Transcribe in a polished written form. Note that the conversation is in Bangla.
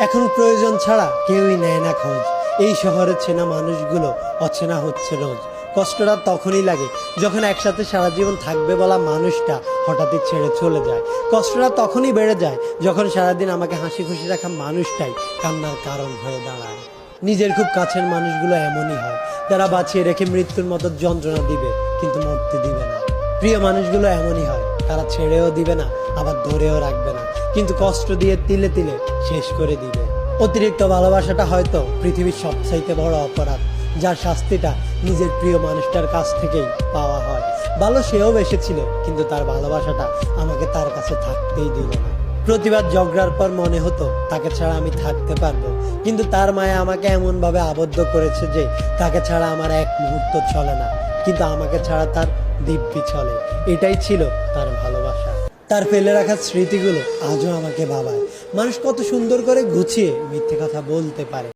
এখন প্রয়োজন ছাড়া কেউই নেয় না খোঁজ। এই শহরের চেনা মানুষগুলো অচেনা হচ্ছে রোজ। কষ্টটা তখনই লাগে যখন একসাথে সারা জীবন থাকবে বলা মানুষটা হঠাৎই ছেড়ে চলে যায়। কষ্টটা তখনই বেড়ে যায় যখন সারাদিন আমাকে হাসি খুশি রাখা মানুষটাই কান্নার কারণ হয়ে দাঁড়ায়। নিজের খুব কাছের মানুষগুলো এমনই হয়, তারা বাঁচিয়ে রেখে মৃত্যুর মতো যন্ত্রণা দিবে কিন্তু মরতে দিবে না। প্রিয় মানুষগুলো এমনই হয়, তারা ছেড়েও দিবে না আবার ধরেও রাখবে না, কিন্তু কষ্ট দিয়ে তিলে তিলে শেষ করে দিবে। অতিরিক্ত ভালোবাসাটা হয়তো পৃথিবীর সবচাইতে বড় অপরাধ, যার শাস্তিটা নিজের প্রিয় মানুষটার কাছ থেকেই পাওয়া হয়। ভালো সেও বেসেছিল, কিন্তু তার ভালোবাসাটা আমাকে তার কাছে থাকতেই দিল না। প্রতিবার ঝগড়ার পর মনে হতো তাকে ছাড়া আমি থাকতে পারবো, কিন্তু তার মায়া আমাকে এমন ভাবে আবদ্ধ করেছে যে তাকে ছাড়া আমার এক মুহূর্ত চলে না, কিন্তু আমাকে ছাড়া তার দিব্যি চলে। এটাই ছিল তার ভালোবাসা। তার ফেলে রাখা স্মৃতিগুলো আজও আমাকে ভাবায়, মানুষ কত সুন্দর করে গুছিয়ে মিথ্যে কথা বলতে পারে।